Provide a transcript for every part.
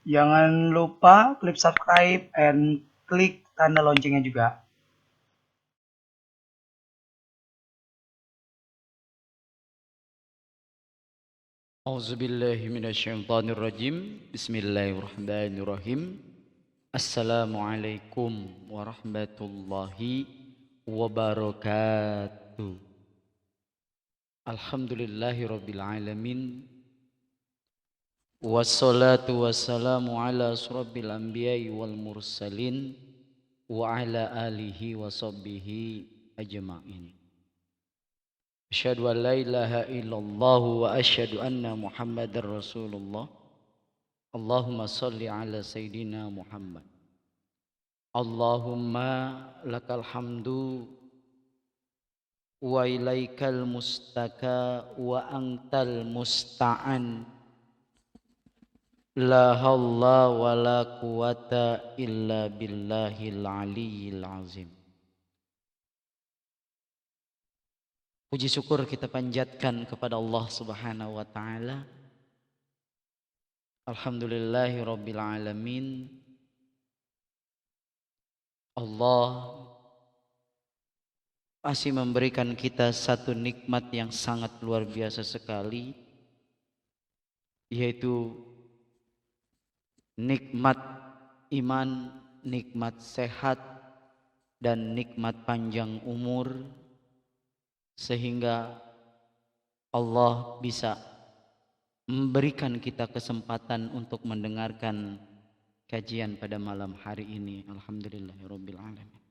Jangan lupa klik subscribe and klik tanda loncengnya juga. Auzubillahiminasyaitonirrajim. Bismillahirrahmanirrahim. Assalamualaikum warahmatullahi wabarakatuh. Alhamdulillahirabbil alamin. Wassalatu wassalamu ala asrofil anbiya'i wal mursalin wa ala alihi wa sahbihi ajma'in. Asyhadu an la ilaha illallah wa asyhadu anna Muhammadar Rasulullah. Allahumma salli ala Sayyidina Muhammad. Allahumma lakal hamdu wa ilaikal mustaka wa antal musta'an. La hawla wa la quwata illa billahil aliyyil azim. Puji syukur kita panjatkan kepada Allah Subhanahu wa taala. Alhamdulillahirabbil alamin. Allah masih memberikan kita satu nikmat yang sangat luar biasa sekali, yaitu nikmat iman, nikmat sehat, dan nikmat panjang umur, sehingga Allah bisa memberikan kita kesempatan untuk mendengarkan kajian pada malam hari ini. Alhamdulillahirabbil alamin.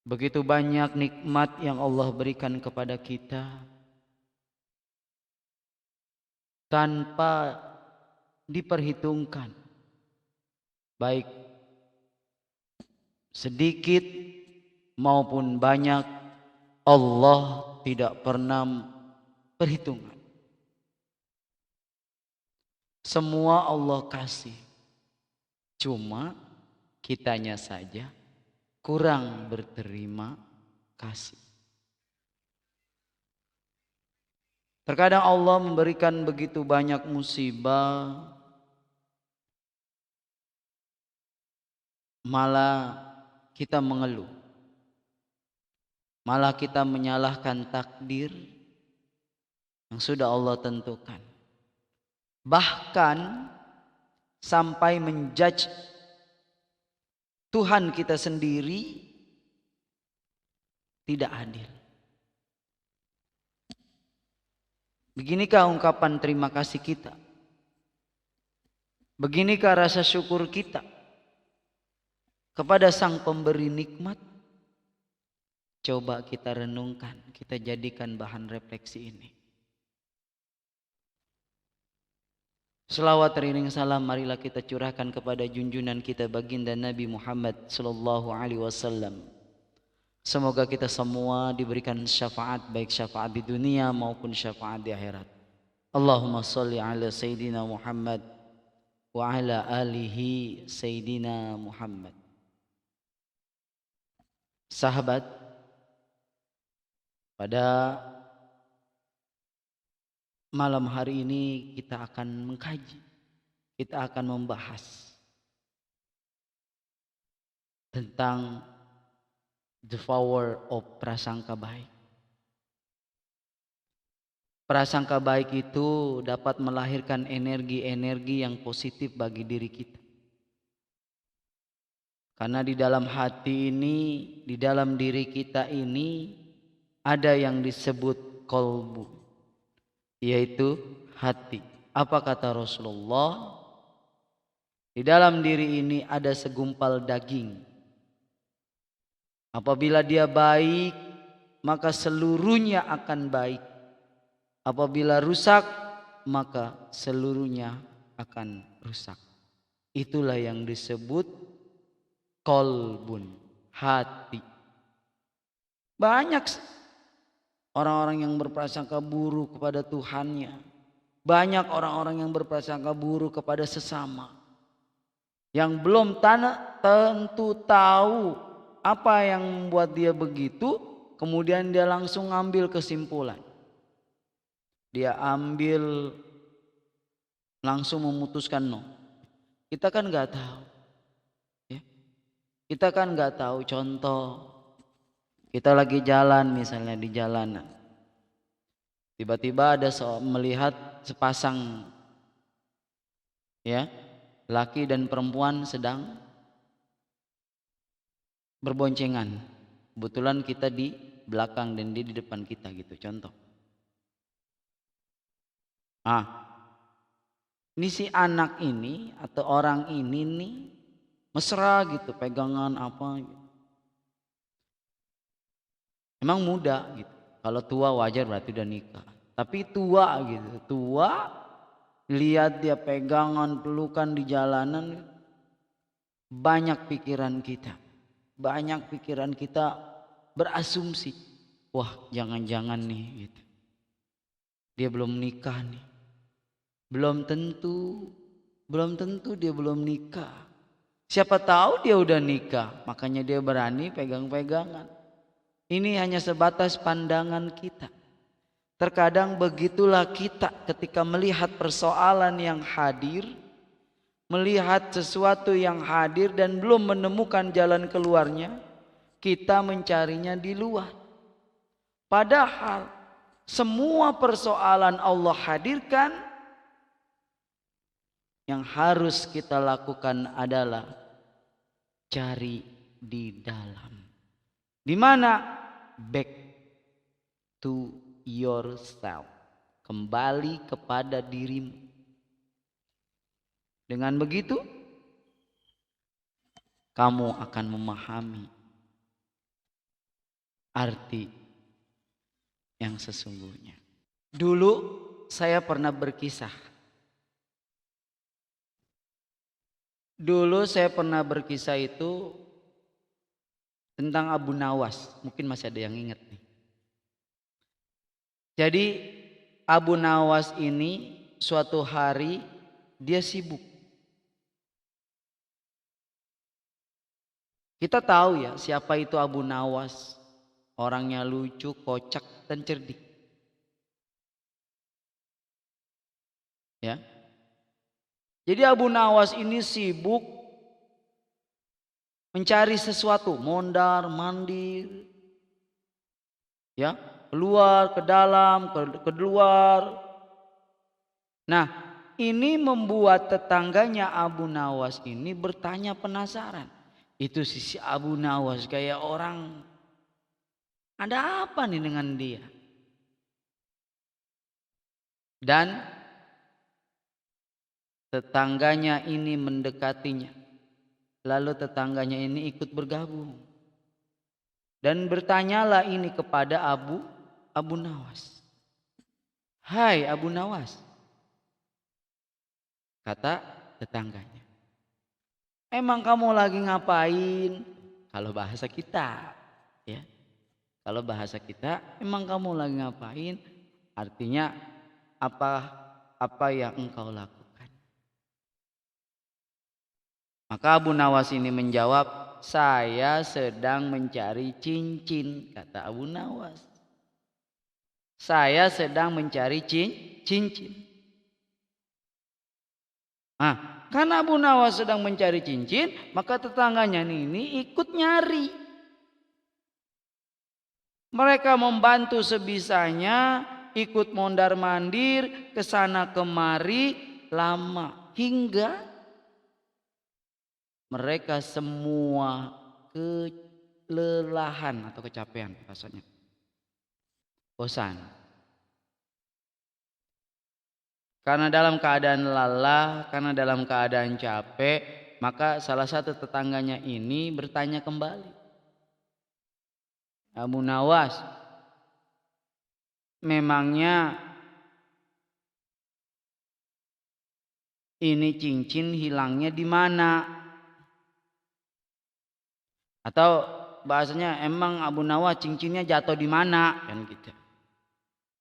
Begitu banyak nikmat yang Allah berikan kepada kita tanpa diperhitungkan, baik sedikit maupun banyak, Allah tidak pernah perhitungan. Semua Allah kasih, cuma kitanya saja kurang berterima kasih. Terkadang Allah memberikan begitu banyak musibah, malah kita mengeluh, malah kita menyalahkan takdir yang sudah Allah tentukan. Bahkan sampai menjudge Tuhan kita sendiri tidak adil. Beginikah ungkapan terima kasih kita? Beginikah rasa syukur kita kepada Sang Pemberi nikmat? Coba kita renungkan, kita jadikan bahan refleksi ini. Selawat teriring salam marilah kita curahkan kepada junjungan kita baginda Nabi Muhammad sallallahu alaihi wasallam. Semoga kita semua diberikan syafaat, baik syafaat di dunia maupun syafaat di akhirat. Allahumma sholli ala Sayyidina Muhammad wa ala alihi Sayyidina Muhammad. Sahabat, pada malam hari ini kita akan mengkaji, kita akan membahas tentang the power of prasangka baik. Prasangka baik itu dapat melahirkan energi-energi yang positif bagi diri kita. Karena di dalam hati ini, di dalam diri kita ini ada yang disebut kolbu, yaitu hati. Apa kata Rasulullah? Di dalam diri ini ada segumpal daging. Apabila dia baik, maka seluruhnya akan baik. Apabila rusak, maka seluruhnya akan rusak. Itulah yang disebut kolbun, hati. Banyak orang-orang yang berprasangka buruk kepada Tuhannya. Banyak orang-orang yang berprasangka buruk kepada sesama. Yang belum tentu tahu apa yang membuat dia begitu, kemudian dia langsung ngambil kesimpulan. dia ambil langsung memutuskan no. Kita kan nggak tahu, ya. Kita kan nggak tahu. Contoh, kita lagi jalan misalnya di jalanan, tiba-tiba ada melihat sepasang, ya, laki dan perempuan sedang berboncengan. Kebetulan kita di belakang dan dia di depan kita gitu, contoh. Ini si anak ini atau orang ini nih mesra gitu, pegangan apa gitu. Emang muda gitu. Kalau tua wajar berarti udah nikah. Tapi tua gitu, tua, lihat dia pegangan, pelukan di jalanan, banyak pikiran kita. Banyak pikiran kita berasumsi, wah jangan-jangan nih gitu. Dia belum nikah nih. Belum tentu dia belum nikah. Siapa tahu dia udah nikah, makanya dia berani pegang-pegangan. Ini hanya sebatas pandangan kita. Terkadang begitulah kita ketika melihat persoalan yang hadir, melihat sesuatu yang hadir dan belum menemukan jalan keluarnya, kita mencarinya di luar. Padahal semua persoalan Allah hadirkan. Yang harus kita lakukan adalah cari di dalam. Di mana? Back to yourself. Kembali kepada dirimu. Dengan begitu, kamu akan memahami arti yang sesungguhnya. Dulu saya pernah berkisah. Dulu saya pernah berkisah itu tentang Abu Nawas. Mungkin masih ada yang ingat nih. Jadi Abu Nawas ini suatu hari dia sibuk. Kita tahu ya siapa itu Abu Nawas. Orangnya lucu, kocak, dan cerdik. Ya. Jadi Abu Nawas ini sibuk mencari sesuatu, mondar mandir, ya, keluar ke dalam, ke luar. Nah, ini membuat tetangganya Abu Nawas ini bertanya penasaran. Itu sisi Abu Nawas kayak orang, ada apa nih dengan dia? Dan tetangganya ini mendekatinya. Lalu tetangganya ini ikut bergabung. Dan bertanyalah ini kepada Abu Nawas. Hai Abu Nawas. Kata tetangganya. Emang kamu lagi ngapain? Kalau bahasa kita. Ya. Kalau bahasa kita, emang kamu lagi ngapain? Artinya apa yang engkau lakukan? Maka Abu Nawas ini menjawab, saya sedang mencari cincin, kata Abu Nawas. Saya sedang mencari cincin. Karena Abu Nawas sedang mencari cincin, maka tetangganya ini ikut nyari. Mereka membantu sebisanya, ikut mondar mandir, kesana kemari, lama hingga mereka semua kelelahan atau kecapean rasanya. Bosan. Karena dalam keadaan lelah, karena dalam keadaan capek, maka salah satu tetangganya ini bertanya kembali. Abu Nawas, memangnya ini cincin hilangnya di mana? Atau bahasanya emang Abu Nawas cincinnya jatuh di mana? Kan gitu.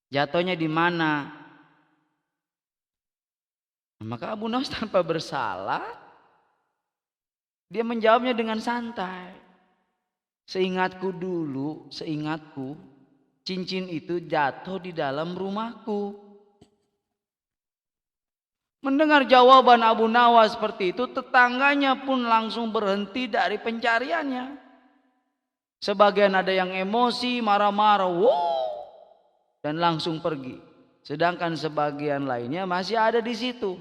Jatuhnya di mana? Maka Abu Nawas tanpa bersalah, dia menjawabnya dengan santai. Seingatku dulu, cincin itu jatuh di dalam rumahku. Mendengar jawaban Abu Nawas seperti itu, tetangganya pun langsung berhenti dari pencariannya. Sebagian ada yang emosi, marah-marah, wow, dan langsung pergi. Sedangkan sebagian lainnya masih ada di situ.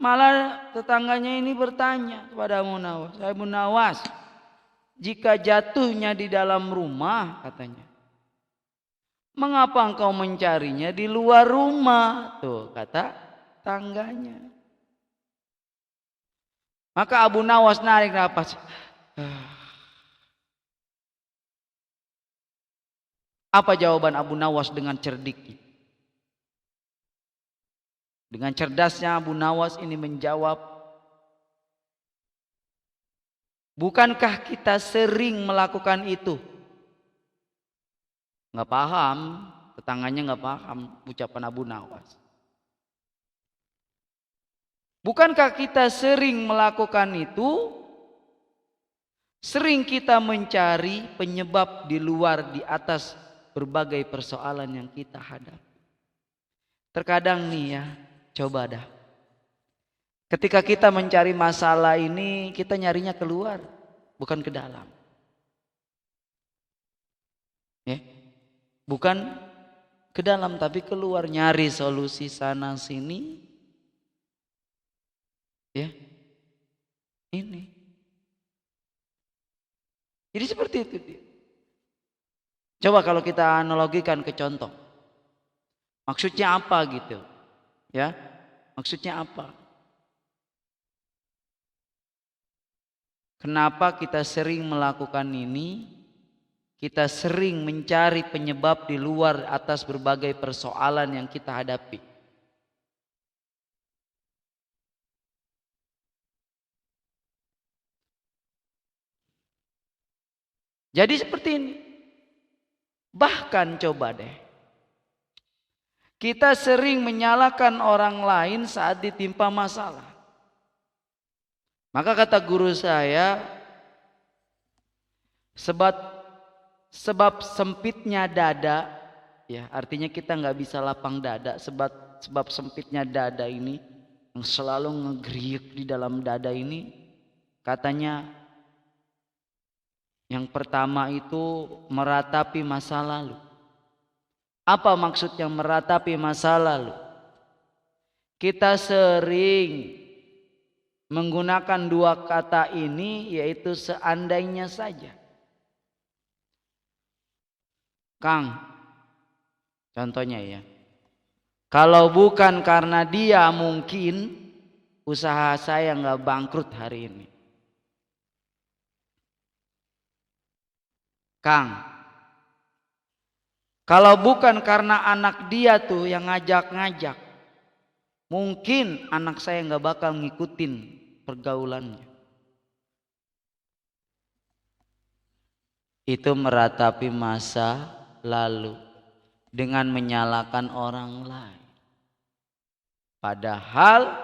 Malah tetangganya ini bertanya kepada Abu Nawas, Abu Nawas, jika jatuhnya di dalam rumah, katanya, mengapa engkau mencarinya di luar rumah? Tuh kata tangganya. Maka Abu Nawas narik nafas. Apa jawaban Abu Nawas dengan cerdik? Dengan cerdasnya Abu Nawas ini menjawab, bukankah kita sering melakukan itu? Nggak paham, tetangganya nggak paham ucapan Abu Nawas. Bukankah kita sering melakukan itu? Sering kita mencari penyebab di luar, di atas berbagai persoalan yang kita hadapi. Terkadang nih ya, coba dah. Ketika kita mencari masalah ini, kita nyarinya keluar, bukan ke dalam. Ya. Bukan ke dalam tapi keluar, nyari solusi sana sini. Ya. Ini. Jadi seperti itu dia. Coba kalau kita analogikan ke contoh. Maksudnya apa gitu? Ya. Maksudnya apa? Kenapa kita sering melakukan ini? Kita sering mencari penyebab di luar atas berbagai persoalan yang kita hadapi. Jadi seperti ini. Bahkan coba deh. Kita sering menyalahkan orang lain saat ditimpa masalah. Maka kata guru saya, sebab sempitnya dada, ya artinya kita nggak bisa lapang dada. Sebab sempitnya dada ini yang selalu ngegeriuk di dalam dada ini, katanya yang pertama itu meratapi masa lalu. Apa maksudnya meratapi masa lalu? Kita sering menggunakan dua kata ini, yaitu seandainya saja. Kang, contohnya ya, kalau bukan karena dia mungkin usaha saya nggak bangkrut hari ini. Kang, kalau bukan karena anak dia tuh yang ngajak-ngajak, mungkin anak saya nggak bakal ngikutin pergaulannya. Itu meratapi masa lalu dengan menyalahkan orang lain. Padahal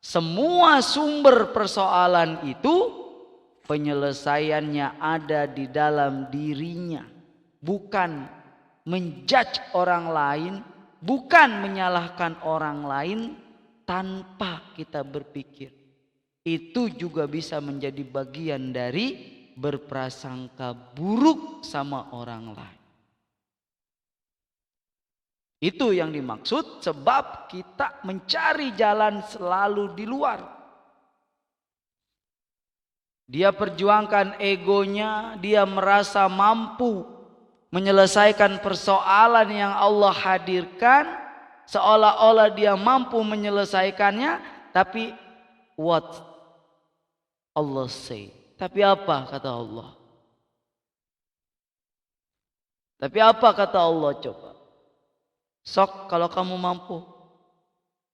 semua sumber persoalan itu penyelesaiannya ada di dalam dirinya. Bukan menjudge orang lain, bukan menyalahkan orang lain tanpa kita berpikir. Itu juga bisa menjadi bagian dari berprasangka buruk sama orang lain. Itu yang dimaksud sebab kita mencari jalan selalu di luar. Dia perjuangkan egonya, dia merasa mampu menyelesaikan persoalan yang Allah hadirkan, seolah-olah dia mampu menyelesaikannya, tapi what Allah say? Tapi apa kata Allah? Tapi apa kata Allah coba? Sok kalau kamu mampu.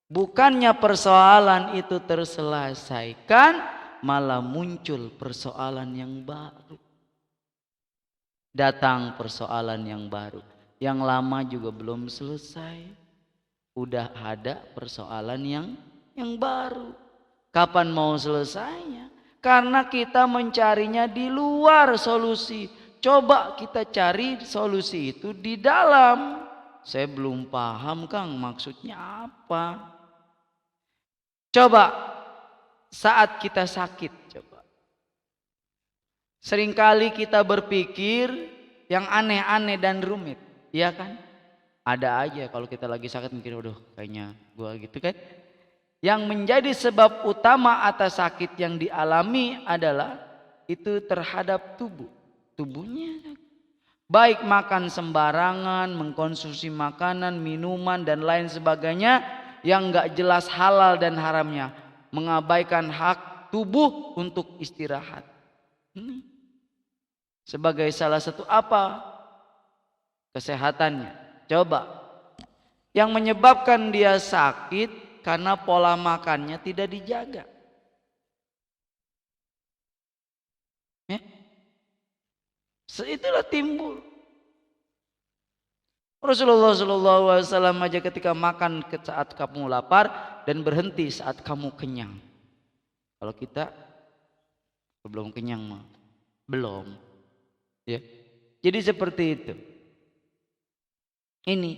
Bukannya persoalan itu terselesaikan, malah muncul persoalan yang baru. Datang persoalan yang baru. Yang lama juga belum selesai. Udah ada persoalan yang baru. Kapan mau selesainya? Karena kita mencarinya di luar solusi. Coba kita cari solusi itu di dalam. Saya belum paham Kang maksudnya apa. Coba saat kita sakit, coba. Seringkali kita berpikir yang aneh-aneh dan rumit, iya kan? Ada aja kalau kita lagi sakit mikir, waduh kayaknya gua gitu kan. Yang menjadi sebab utama atas sakit yang dialami adalah itu terhadap tubuhnya. Baik makan sembarangan, mengkonsumsi makanan, minuman dan lain sebagainya yang gak jelas halal dan haramnya, mengabaikan hak tubuh untuk istirahat. Sebagai salah satu apa? Kesehatannya. Coba. Yang menyebabkan dia sakit karena pola makannya tidak dijaga. Itulah timbul. Rasulullah SAW aja ketika makan saat kamu lapar dan berhenti saat kamu kenyang. Kalau kita belum kenyang mah belum. Ya. Jadi seperti itu. Ini.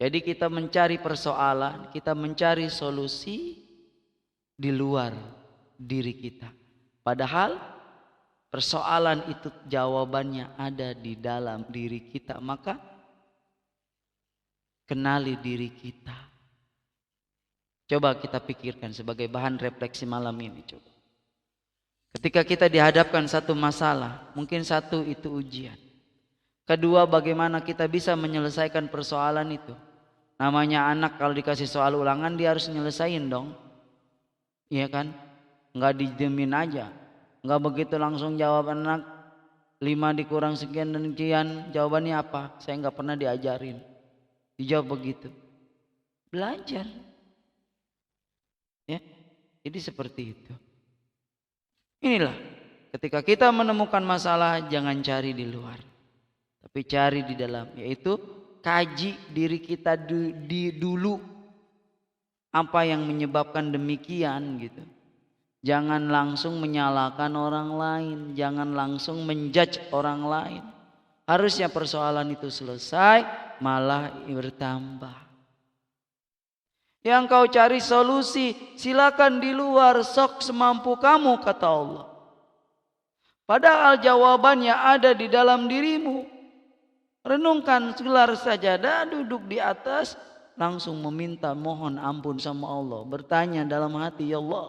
Jadi kita mencari persoalan, kita mencari solusi di luar diri kita. Padahal persoalan itu jawabannya ada di dalam diri kita. Maka kenali diri kita. Coba kita pikirkan sebagai bahan refleksi malam ini. Coba. Ketika kita dihadapkan satu masalah, mungkin satu itu ujian. Kedua, bagaimana kita bisa menyelesaikan persoalan itu. Namanya anak kalau dikasih soal ulangan dia harus nyelesain dong. Iya kan? Enggak dijamin aja. Enggak begitu langsung jawab anak 5 dikurang sekian dan sekian. Jawabannya apa? Saya enggak pernah diajarin. Dijawab begitu. Belajar. Ya. Jadi seperti itu. Inilah ketika kita menemukan masalah jangan cari di luar. Tapi cari di dalam, yaitu kaji diri kita dulu. Apa yang menyebabkan demikian gitu. Jangan langsung menyalahkan orang lain, jangan langsung menjudge orang lain. Harusnya persoalan itu selesai, malah bertambah. Yang kau cari solusi, silakan di luar, sok semampu kamu, kata Allah. Padahal jawabannya ada di dalam dirimu. Renungkan gelar sajadah, duduk di atas, langsung meminta mohon ampun sama Allah. Bertanya dalam hati, ya Allah,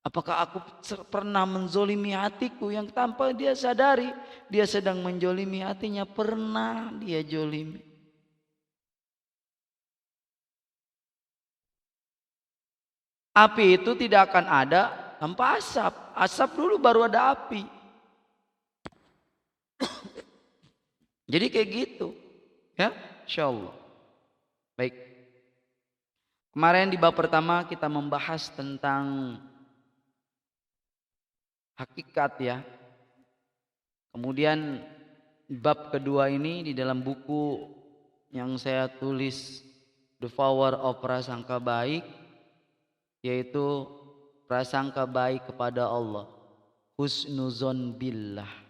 apakah aku pernah menzolimi hatiku yang tanpa dia sadari dia sedang menjolimi hatinya? Pernah dia jolimi. Api itu tidak akan ada tanpa asap. Asap dulu baru ada api. Jadi kayak gitu. Ya, insyaallah. Baik. Kemarin di bab pertama kita membahas tentang hakikat ya. Kemudian bab kedua ini di dalam buku yang saya tulis The Power of Prasangka Baik, yaitu prasangka baik kepada Allah. Husnuzon billah.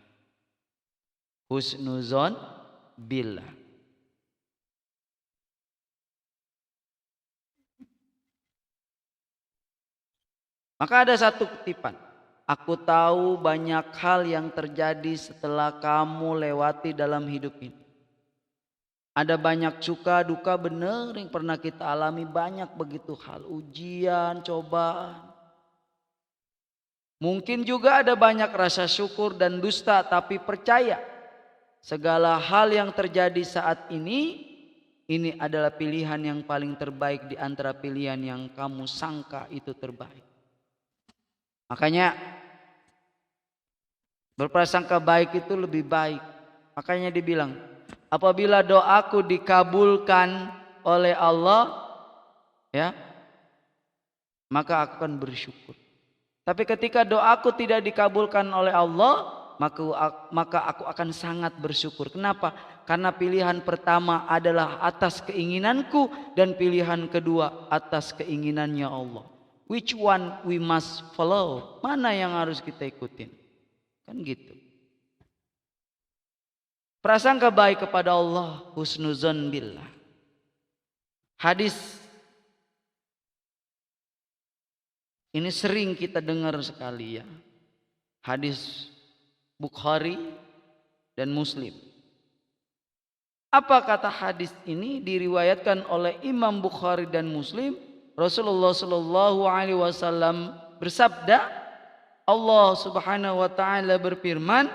Husnuzon billah. Maka ada satu kutipan. Aku tahu banyak hal yang terjadi setelah kamu lewati dalam hidup ini. Ada banyak suka duka benar yang pernah kita alami, banyak begitu hal. Ujian, cobaan. Mungkin juga ada banyak rasa syukur dan dusta, tapi percaya. Segala hal yang terjadi saat ini adalah pilihan yang paling terbaik di antara pilihan yang kamu sangka itu terbaik. Makanya berprasangka baik itu lebih baik. Makanya dibilang, apabila doaku dikabulkan oleh Allah, ya, maka aku akan bersyukur. Tapi ketika doaku tidak dikabulkan oleh Allah, maka aku akan sangat bersyukur. Kenapa? Karena pilihan pertama adalah atas keinginanku dan pilihan kedua atas keinginannya Allah. Which one we must follow? Mana yang harus kita ikutin? Kan gitu. prasangka baik kepada Allah, husnuzon billah. Hadis ini sering kita dengar sekali ya. Hadis Bukhari dan Muslim. Apa kata hadis ini? Diriwayatkan oleh Imam Bukhari dan Muslim. Rasulullah Shallallahu Alaihi Wasallam bersabda, Allah Subhanahu Wa Taala berfirman,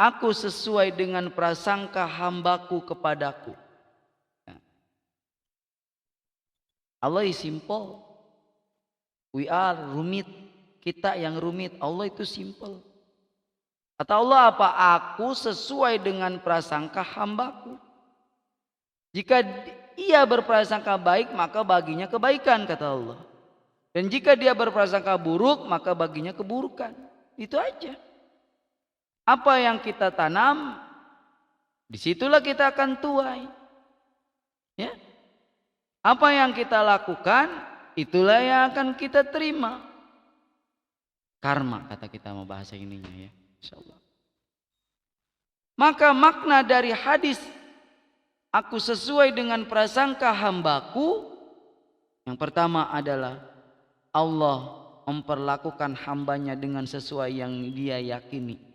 Aku sesuai dengan prasangka hambaku kepadaku. Allah is simple. We are rumit. Kita yang rumit. Allah itu simple. Kata Allah apa? Aku sesuai dengan prasangka hambaku. Jika ia berprasangka baik, maka baginya kebaikan, kata Allah. Dan jika dia berprasangka buruk, maka baginya keburukan. Itu aja. Apa yang kita tanam, disitulah kita akan tuai. Ya. Apa yang kita lakukan, itulah yang akan kita terima. Karma, kata kita mau bahasa ininya ya, insyaallah. Maka makna dari hadis aku sesuai dengan prasangka hambaku, yang pertama adalah Allah memperlakukan hambanya dengan sesuai yang dia yakini.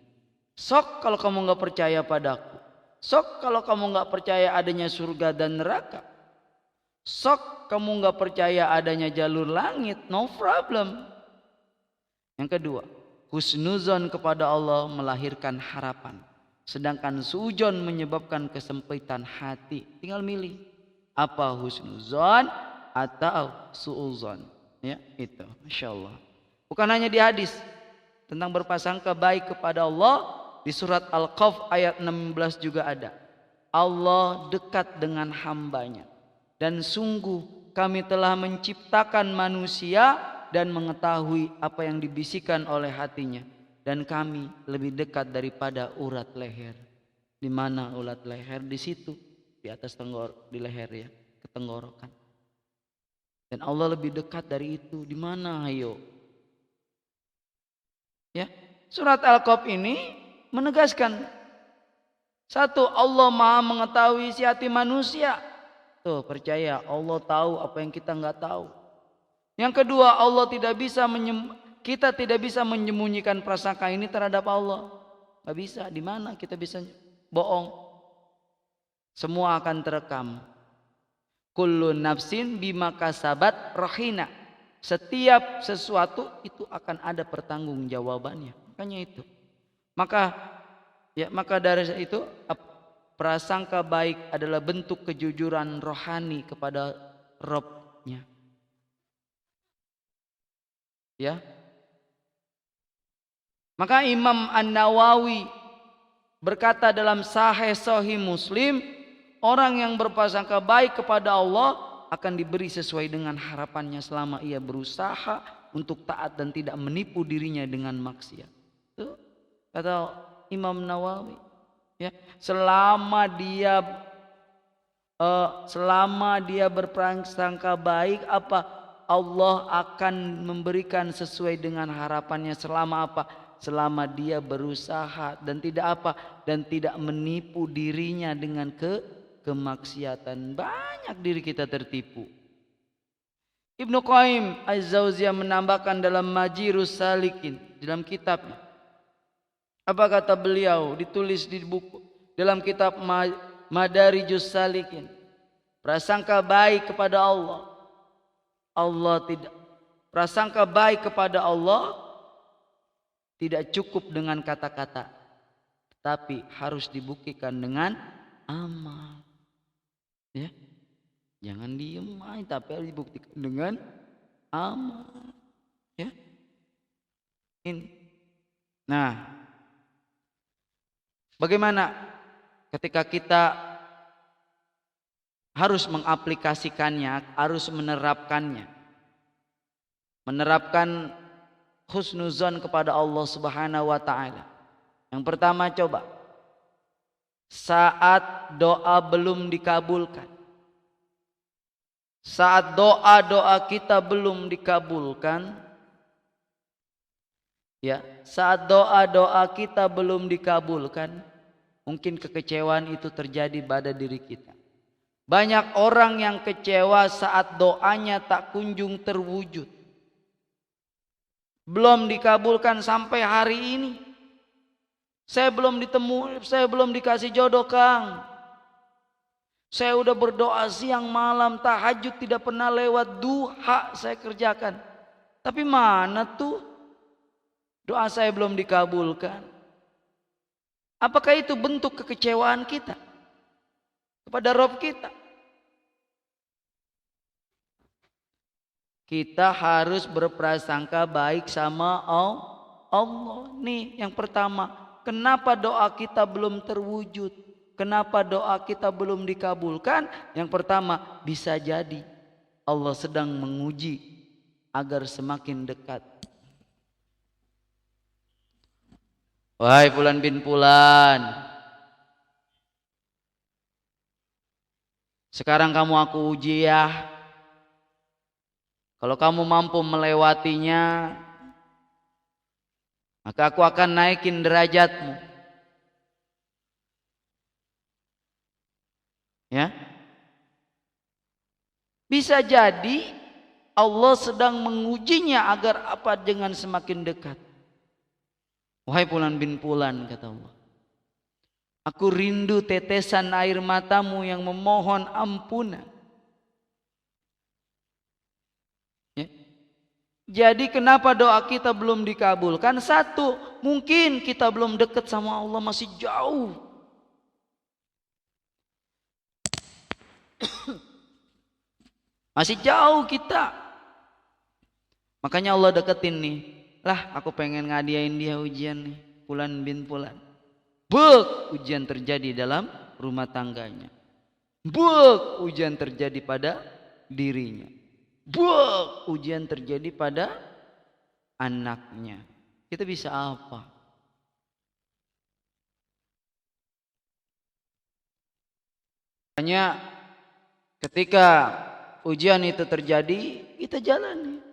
Sok kalau kamu nggak percaya padaku, sok kalau kamu nggak percaya adanya surga dan neraka, sok kamu nggak percaya adanya jalur langit, no problem. Yang kedua, husnuzon kepada Allah melahirkan harapan. Sedangkan suudzon menyebabkan kesempitan hati. Tinggal milih. Apa husnuzon atau suudzon. Ya itu. Masya Allah. Bukan hanya di hadis. Tentang berprasangka baik kepada Allah. Di surat Al-Qaf ayat 16 juga ada. Allah dekat dengan hambanya. Dan sungguh kami telah menciptakan manusia dan mengetahui apa yang dibisikkan oleh hatinya. Dan kami lebih dekat daripada urat leher. Di mana urat leher? Di situ, di atas di leher ya, ke tenggorokan. Dan Allah lebih dekat dari itu. Di mana? Ayo. Ya, surat Al-Qaf ini menegaskan satu, Allah Maha mengetahui isi hati manusia. Tuh, percaya Allah tahu apa yang kita nggak tahu. Yang kedua, kita tidak bisa menyembunyikan prasangka ini terhadap Allah. Gak bisa. Di mana kita bisa bohong? Semua akan terekam. Kullu nafsin bima kasabat rahina. Setiap sesuatu itu akan ada pertanggungjawabannya. Makanya itu. Maka dari itu prasangka baik adalah bentuk kejujuran rohani kepada Rabb-nya. Ya. Maka Imam An-Nawawi berkata dalam Sahih Muslim, orang yang berprasangka baik kepada Allah akan diberi sesuai dengan harapannya selama ia berusaha untuk taat dan tidak menipu dirinya dengan maksiat. Itu kata Imam Nawawi. Ya, selama dia berprasangka baik, Allah akan memberikan sesuai dengan harapannya selama selama dia berusaha dan tidak menipu dirinya dengan kemaksiatan. Banyak diri kita tertipu. Ibnu Qayyim Az-Jauziyah menambahkan dalam Majirus Salikin, dalam kitabnya. Apa kata beliau? Ditulis di buku dalam kitab Madarijus Salikin. Prasangka baik kepada Allah. Prasangka baik kepada Allah tidak cukup dengan kata-kata, tapi harus dibuktikan dengan amal. Ya, jangan diem aja, tapi harus dibuktikan dengan amal. Ya, ini. Nah, bagaimana ketika kita harus mengaplikasikannya, harus menerapkan husnuzon kepada Allah Subhanahu wa Ta'ala. Yang pertama, coba saat doa belum dikabulkan, saat doa kita belum dikabulkan, ya, saat doa kita belum dikabulkan, Mungkin kekecewaan itu terjadi pada diri kita. Banyak orang yang kecewa saat doanya tak kunjung terwujud. Belum dikabulkan sampai hari ini. Saya belum dikasih jodoh, Kang. Saya udah berdoa siang malam, tahajud tidak pernah lewat, duha saya kerjakan. Tapi mana tuh doa saya belum dikabulkan? Apakah itu bentuk kekecewaan kita kepada Rabb kita? Kita harus berprasangka baik sama Allah. Nih yang pertama, kenapa doa kita belum terwujud? Kenapa doa kita belum dikabulkan? Yang pertama, bisa jadi Allah sedang menguji agar semakin dekat. Wahai Fulan bin Fulan, sekarang kamu aku uji ya. Kalau kamu mampu melewatinya, maka aku akan naikin derajatmu. Ya. Bisa jadi Allah sedang mengujinya agar apa dengan semakin dekat. Wahai Fulan bin Fulan, kata Allah, aku rindu tetesan air matamu yang memohon ampunan. Ya. Jadi kenapa doa kita belum dikabulkan? Satu, mungkin kita belum dekat sama Allah, masih jauh. Masih jauh kita. Makanya Allah deketin nih. Lah aku pengen ngadiain dia ujian nih. Fulan bin Fulan. Bek, ujian terjadi dalam rumah tangganya. Bek, ujian terjadi pada dirinya. Bek, ujian terjadi pada anaknya. Kita bisa apa? Makanya ketika ujian itu terjadi, kita jalani.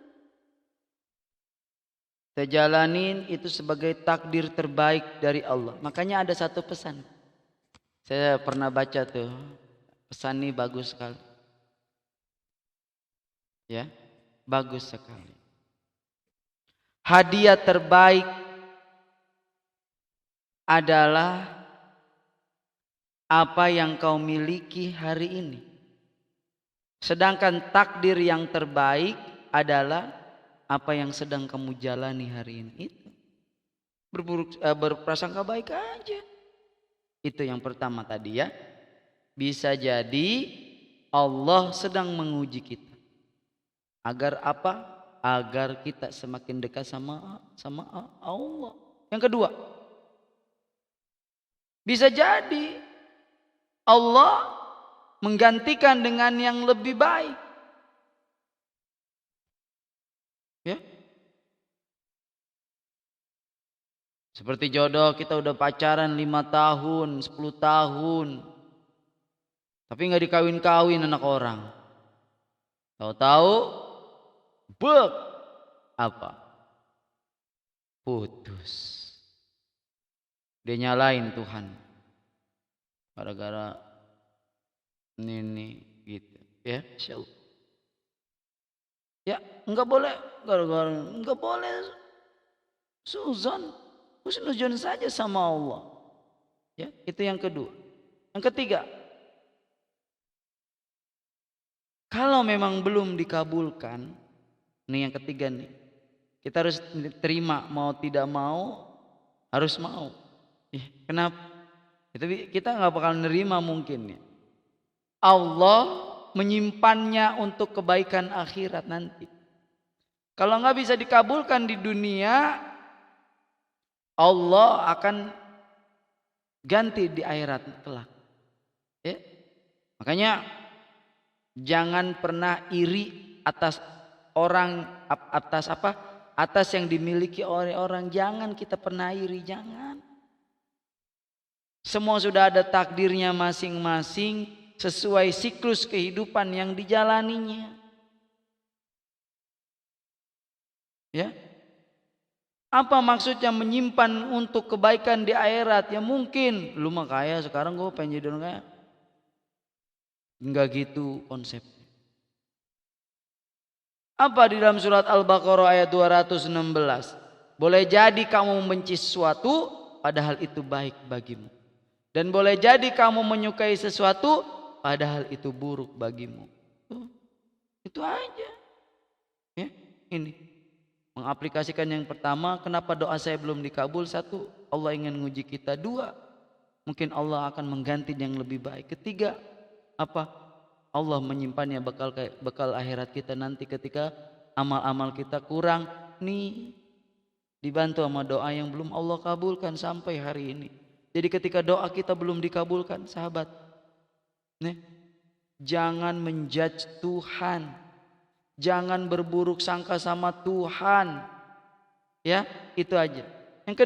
Kita jalanin itu sebagai takdir terbaik dari Allah. Makanya ada satu pesan. Saya pernah baca tuh. Pesan ini bagus sekali. Ya, bagus sekali. Hadiah terbaik adalah apa yang kau miliki hari ini. Sedangkan takdir yang terbaik adalah apa yang sedang kamu jalani hari ini. Itu berprasangka baik aja. Itu yang pertama tadi ya. Bisa jadi Allah sedang menguji kita. Agar apa? Agar kita semakin dekat sama Allah. Yang kedua, bisa jadi Allah menggantikan dengan yang lebih baik. Ya. Seperti jodoh, kita udah pacaran 5 tahun, 10 tahun. Tapi nggak dikawin-kawin anak orang. Tahu-tahu, bek, apa? Putus. Dia nyalain Tuhan. Gara-gara ini gitu. Ya, insyaallah. Ya, enggak boleh gara-gara enggak boleh suzon. Husnuzon saja sama Allah. Ya, itu yang kedua. Yang ketiga, kalau memang belum dikabulkan, ini yang ketiga nih. Kita harus terima, mau tidak mau harus mau. Kenapa? Itu kita nggak bakal nerima mungkin ya. Allah menyimpannya untuk kebaikan akhirat nanti. Kalau nggak bisa dikabulkan di dunia, Allah akan ganti di akhirat kelak. Ya. Makanya jangan pernah iri atas orang, atas apa? Atas yang dimiliki oleh orang. Jangan kita pernah iri, jangan. Semua sudah ada takdirnya masing-masing sesuai siklus kehidupan yang dijalaninya. Ya. Apa maksudnya menyimpan untuk kebaikan di akhirat? Ya mungkin lu mah kaya sekarang gue pengen jadi orang kaya. Enggak gitu konsep. Apa di dalam surat Al-Baqarah ayat 216? Boleh jadi kamu membenci sesuatu padahal itu baik bagimu. Dan boleh jadi kamu menyukai sesuatu padahal itu buruk bagimu. Itu aja. Ya, ini. Mengaplikasikan yang pertama, kenapa doa saya belum dikabul? Satu, Allah ingin nguji kita. Dua, mungkin Allah akan mengganti yang lebih baik. Ketiga, apa? Allah menyimpannya bekal akhirat kita nanti ketika amal-amal kita kurang. Nih, dibantu sama doa yang belum Allah kabulkan sampai hari ini. Jadi ketika doa kita belum dikabulkan, sahabat, nih, jangan menjudge Tuhan. Jangan berburuk sangka sama Tuhan. Ya, itu aja. Yang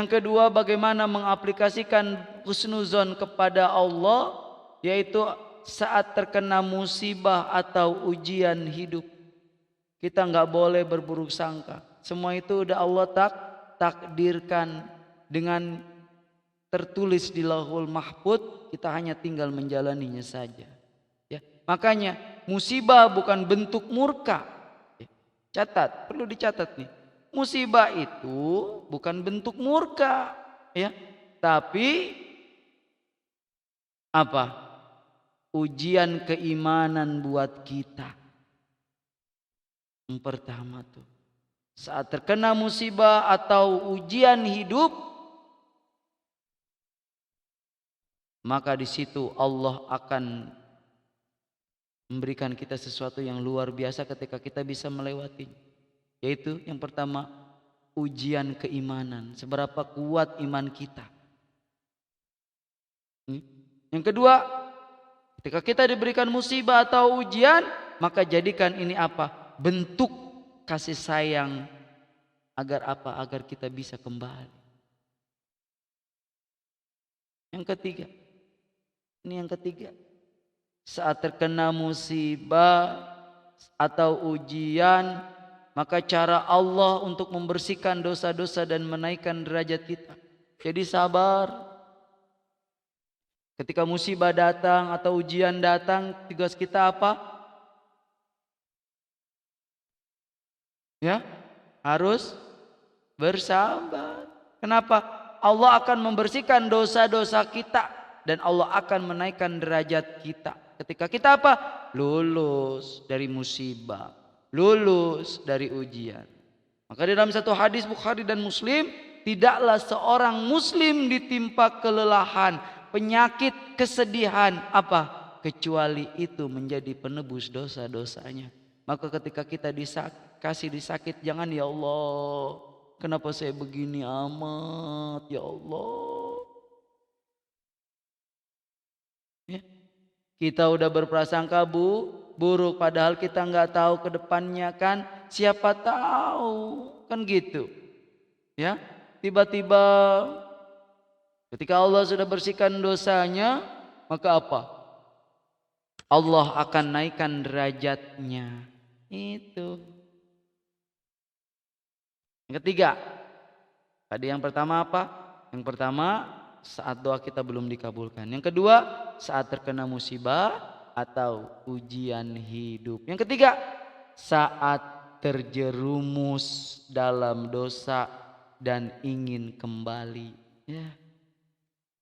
kedua, bagaimana mengaplikasikan husnuzon kepada Allah, yaitu saat terkena musibah atau ujian hidup. Kita nggak boleh berburuk sangka. Semua itu udah Allah takdirkan dengan tertulis di Lauhul Mahfuz, kita hanya tinggal menjalaninya saja. Ya, makanya musibah bukan bentuk murka. Catat, perlu dicatat nih. Musibah itu bukan bentuk murka, ya. Tapi apa? Ujian keimanan buat kita. Yang pertama tuh, saat terkena musibah atau ujian hidup, maka di situ Allah akan memberikan kita sesuatu yang luar biasa ketika kita bisa melewati. Yaitu yang pertama, ujian keimanan. Seberapa kuat iman kita. Yang kedua, ketika kita diberikan musibah atau ujian, maka jadikan ini apa? Bentuk kasih sayang. Agar apa? Agar kita bisa kembali. Yang ketiga, ini yang ketiga. Saat terkena musibah atau ujian, maka cara Allah untuk membersihkan dosa-dosa dan menaikkan derajat kita. Jadi sabar. Ketika musibah datang atau ujian datang, tugas kita apa? Ya, harus bersabar. Kenapa? Allah akan membersihkan dosa-dosa kita dan Allah akan menaikkan derajat kita. Ketika kita apa? Lulus dari musibah, lulus dari ujian. Maka di dalam satu hadis Bukhari dan Muslim, tidaklah seorang muslim ditimpa kelelahan, penyakit, kesedihan apa? Kecuali itu menjadi penebus dosa-dosanya. Maka ketika kita kasih disakit, jangan ya Allah, kenapa saya begini amat ya Allah. Ya. Kita udah berprasangka buruk padahal kita nggak tahu ke depannya kan, siapa tahu kan gitu. Ya, tiba-tiba ketika Allah sudah bersihkan dosanya, maka apa? Allah akan naikkan derajatnya. Itu. Yang ketiga, tadi yang pertama apa? Yang pertama, saat doa kita belum dikabulkan. Yang kedua, saat terkena musibah atau ujian hidup. Yang ketiga, saat terjerumus dalam dosa dan ingin kembali. Ya.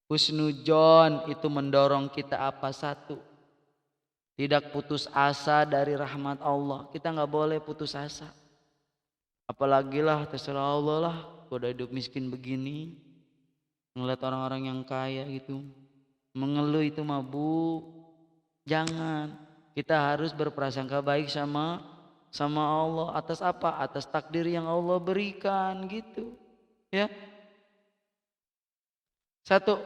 Husnudzon itu mendorong kita apa? Satu, tidak putus asa dari rahmat Allah. Kita nggak boleh putus asa. Apalagi lah terserah Allah lah, udah hidup miskin begini, ngeliat orang-orang yang kaya gitu, mengeluh itu mabuk. Jangan. Kita harus berprasangka baik sama Allah. Atas apa? Atas takdir yang Allah berikan gitu. Ya. Satu,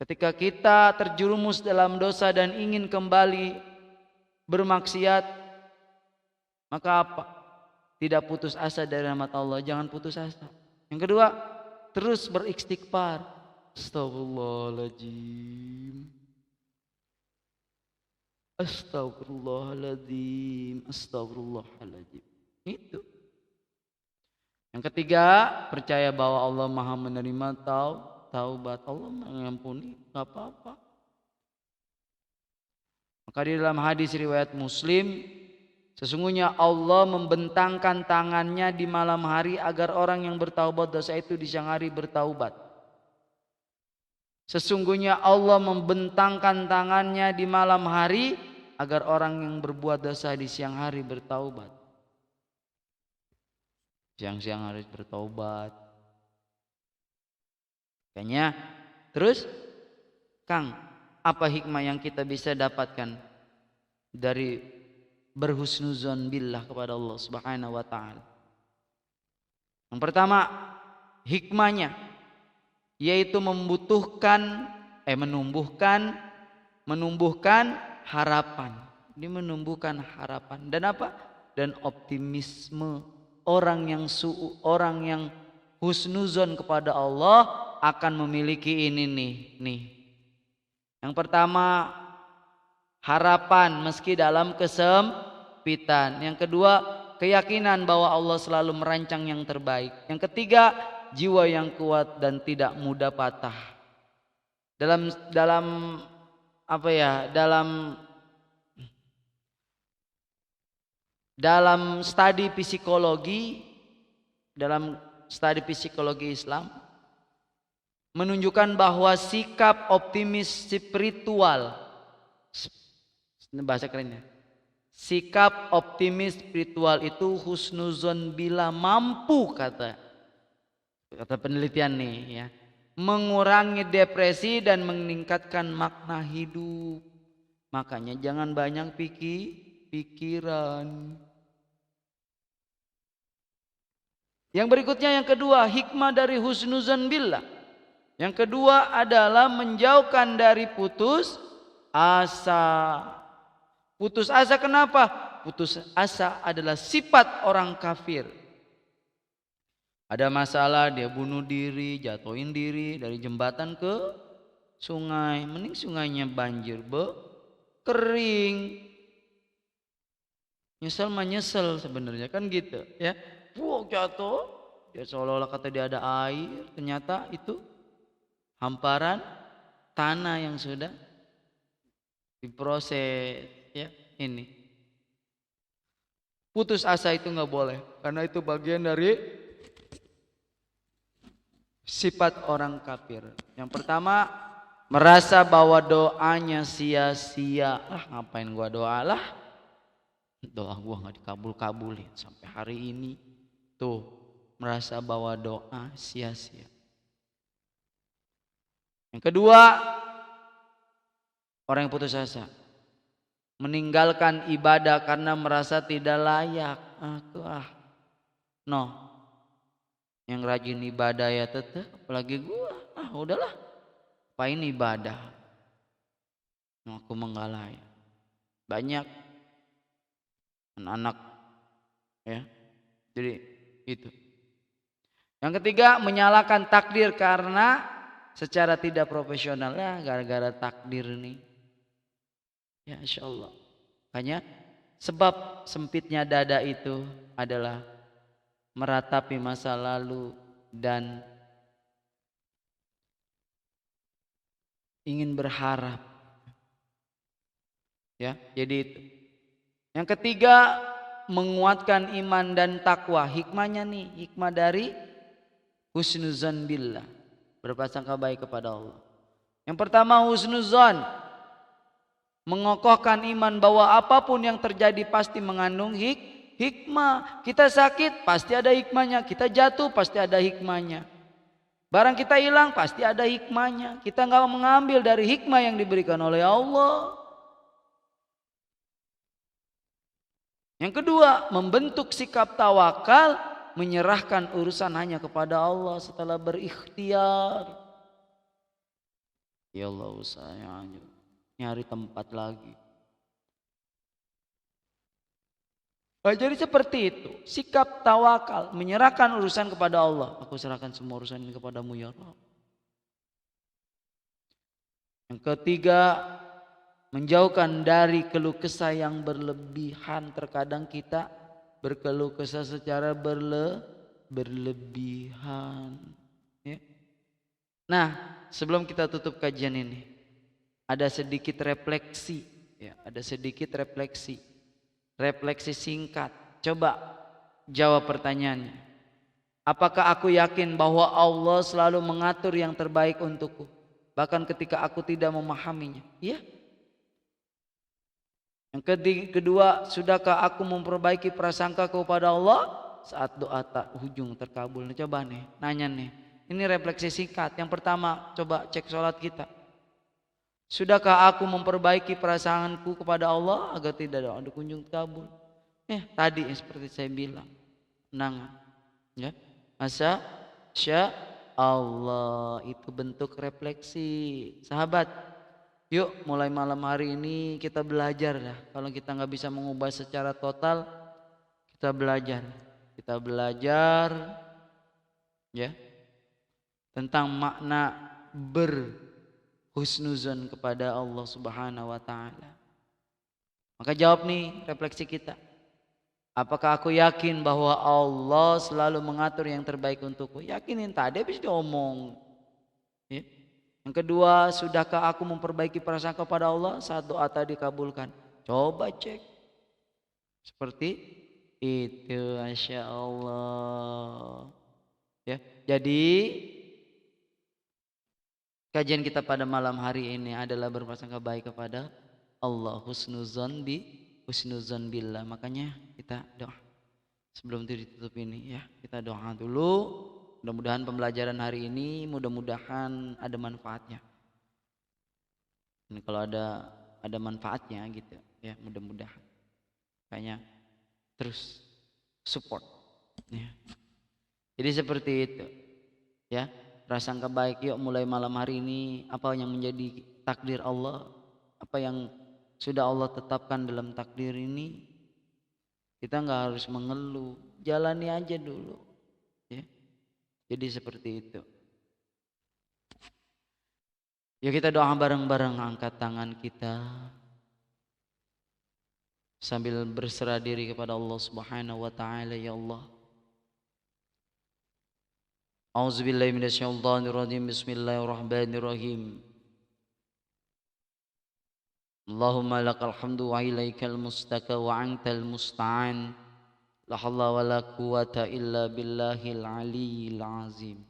ketika kita terjerumus dalam dosa dan ingin kembali bermaksiat, maka apa? Tidak putus asa dari rahmat Allah. Jangan putus asa. Yang kedua, terus beristighfar. Astagfirullahaladzim. Astagfirullahaladzim, astagfirullahaladzim. Itu. Yang ketiga, percaya bahwa Allah Maha menerima taubat. Allah mengampuni, enggak apa-apa. Maka di dalam hadis riwayat Muslim, sesungguhnya Allah membentangkan tangannya di malam hari agar orang yang bertaubat dosa itu di siang hari bertaubat. Sesungguhnya Allah membentangkan tangannya di malam hari agar orang yang berbuat dosa di siang hari bertaubat. Siang-siang harus bertaubat. Kayaknya terus Kang, apa hikmah yang kita bisa dapatkan dari berhusnuzon billah kepada Allah Subhanahu wa taala? Yang pertama, hikmahnya yaitu menumbuhkan harapan. Ini menumbuhkan harapan dan apa? Dan optimisme. Orang yang husnuzon kepada Allah akan memiliki ini nih. Yang pertama, harapan meski dalam kesempitan. Yang kedua, keyakinan bahwa Allah selalu merancang yang terbaik. Yang ketiga, jiwa yang kuat dan tidak mudah patah. Dalam studi psikologi Islam menunjukkan bahwa sikap optimis spiritual, bahasa kerennya, sikap optimis spiritual itu husnuzon bila mampu, kata penelitian nih ya, mengurangi depresi dan meningkatkan makna hidup. Makanya jangan banyak pikiran. Yang berikutnya, yang kedua, hikmah dari husnuzon billah. Yang kedua adalah menjauhkan dari putus asa. Putus asa kenapa? Putus asa adalah sifat orang kafir. Ada masalah, dia bunuh diri, jatuhin diri dari jembatan ke sungai. Mending sungainya banjir, kering. Nyesel sebenarnya kan gitu ya. Jatuh, dia seolah-olah kata dia ada air, ternyata itu hamparan tanah yang sudah diproses ya. Ini putus asa itu nggak boleh, karena itu bagian dari sifat orang kafir. Yang pertama, merasa bahwa doanya sia-sia. Ngapain gua doa lah, doa gua nggak dikabulin sampai hari ini. Tuh, merasa bahwa doa sia-sia. Yang kedua, orang yang putus asa meninggalkan ibadah karena merasa tidak layak. Yang rajin ibadah ya tetap, apalagi gua. Udahlah, apain ibadah? Aku menggalai. Banyak anak ya. Jadi itu. Yang ketiga, menyalahkan takdir karena secara tidak profesional. Gara-gara takdir nih. Ya insya Allah. Makanya sebab sempitnya dada itu adalah meratapi masa lalu dan ingin berharap. Ya, jadi itu. Yang ketiga, menguatkan iman dan takwa. Hikmahnya nih, hikmah dari husnuzan billah, berprasangka baik kepada Allah. Yang pertama, husnuzan, mengokohkan iman bahwa apapun yang terjadi pasti mengandung hikmah. Kita sakit pasti ada hikmahnya, kita jatuh pasti ada hikmahnya, barang kita hilang pasti ada hikmahnya. Kita nggak mengambil dari hikmah yang diberikan oleh Allah. Yang kedua, membentuk sikap tawakal, menyerahkan urusan hanya kepada Allah setelah berikhtiar. Ya Allah, saya nyari tempat lagi. Jadi seperti itu, sikap tawakal, menyerahkan urusan kepada Allah. Aku serahkan semua urusan ini kepadamu ya Allah. Yang ketiga, menjauhkan dari keluh kesah yang berlebihan. Terkadang kita berkeluh kesah secara berlebihan. Ya. Nah, sebelum kita tutup kajian ini, ada sedikit refleksi. Ya, ada sedikit refleksi. Refleksi singkat. Coba jawab pertanyaannya. Apakah aku yakin bahwa Allah selalu mengatur yang terbaik untukku, bahkan ketika aku tidak memahaminya? Ya. Yang kedua, sudahkah aku memperbaiki prasangka kepada Allah saat doa tak hujung terkabul? Coba nih, nanya nih. Ini refleksi singkat. Yang pertama, coba cek sholat kita. Sudahkah aku memperbaiki perasaanku kepada Allah agar tidak doa kunjung terkabul? Tadi seperti saya bilang, menangan. Ya, masa Allah itu bentuk refleksi. Sahabat, yuk mulai malam hari ini kita belajar dah. Kalau kita nggak bisa mengubah secara total, kita belajar. Kita belajar ya tentang makna berhusnuzon kepada Allah Subhanahu wa taala. Maka jawab nih refleksi kita. Apakah aku yakin bahwa Allah selalu mengatur yang terbaik untukku? Yakinin tadi habis diomong. Ya. Yang kedua, sudahkah aku memperbaiki perasaan kepada Allah saat doa tadi dikabulkan? Coba cek. Seperti itu, Masya Allah. Ya, jadi kajian kita pada malam hari ini adalah berprasangka baik kepada Allah. Husnuzon billah. Makanya kita doa. Sebelum itu ditutup ini ya, kita doa dulu. Mudah-mudahan pembelajaran hari ini mudah-mudahan ada manfaatnya. Dan kalau ada manfaatnya gitu ya, mudah-mudahan. Kayaknya terus support ya. Jadi seperti itu ya. Prasangka baik, yuk mulai malam hari ini apa yang menjadi takdir Allah, apa yang sudah Allah tetapkan dalam takdir ini, kita nggak harus mengeluh, jalani aja dulu ya. Jadi seperti itu. Yuk kita doa bareng-bareng, angkat tangan kita sambil berserah diri kepada Allah Subhanahu wa taala. Ya Allah, A'udzubillahi minasyaitonirrajim. Bismillahirrahmanirrahim. Allahumma lakal hamdu wa ilaikal mustaka wa antal musta'an. La haula wa la quwata illa billahil aliyyil azim.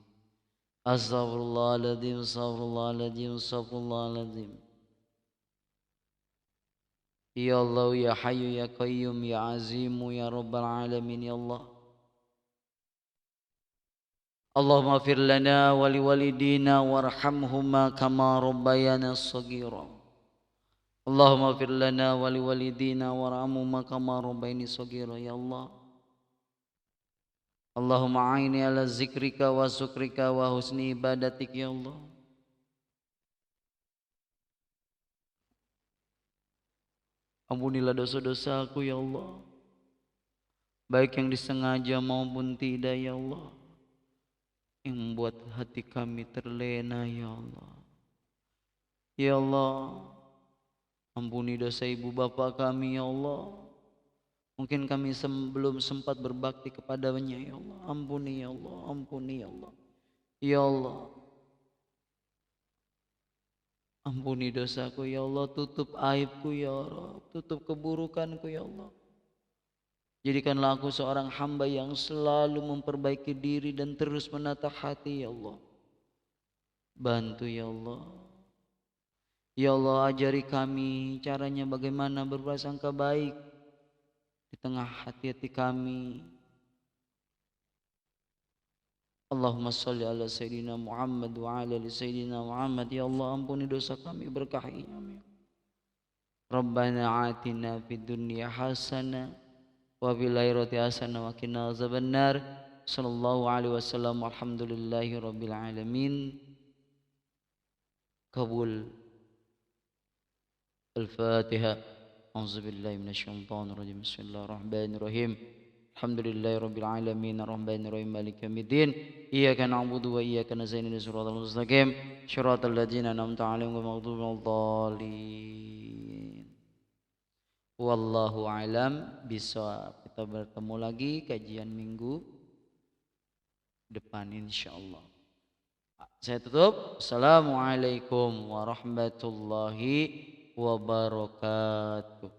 Astaghfirullahaladzim, astaghfirullahaladzim, astaghfirullahaladzim. Ya Allah, ya Hayyu, ya Qayyum, ya Azimu, ya Rabbal Alamin, ya Allah. Allahumma fir lana wa liwalidina warhamhuma kama rabbayana shaghira. Allahumma fir lana wa liwalidina warhamhuma kama rabbayani shaghira. Ya Allah, Allahumma aini ala zikrika wa syukrika wa husni ibadatik. Ya Allah, ampunilah dosa-dosaku ya Allah, baik yang disengaja maupun tidak ya Allah, yang membuat hati kami terlena ya Allah. Ya Allah, ampuni dosa ibu bapa kami ya Allah. Mungkin kami belum sempat berbakti kepadanya ya Allah. Ampuni ya Allah, ampuni ya Allah. Ya Allah, ampuni dosaku ya Allah, tutup aibku ya Allah, tutup keburukanku ya Allah. Jadikanlah aku seorang hamba yang selalu memperbaiki diri dan terus menata hati ya Allah. Bantu ya Allah. Ya Allah, ajari kami caranya bagaimana berprasangka baik di tengah hati-hati kami. Allahumma salli ala Sayyidina Muhammad wa ala ali Sayyidina Muhammad. Ya Allah, ampuni dosa kami, berkahi kami. Rabbana atina fid dunya hasanah wa fil akhirati hasanah wa qina azabannar. Sallallahu alaihi wasallam. Alhamdulillahi rabbil alamin. Kabul. Al-Fatihah. A'udzubillahi minasyaitonir rajim. Bismillahirrahmanirrahim. Alhamdulillahi rabbil alamin. Arrahmanirrahim. Maliki yaumiddin. Iyyaka na'budu wa iyyaka nasta'in. Ihdinas siratal mustaqim. Shiratal ladzina an'amta 'alaihim ghairil maghdubi 'alaihim. Wallahu alam bisawab. Kita bertemu lagi kajian minggu depan insyaallah. Saya tutup. Assalamualaikum warahmatullahi wabarakatuh.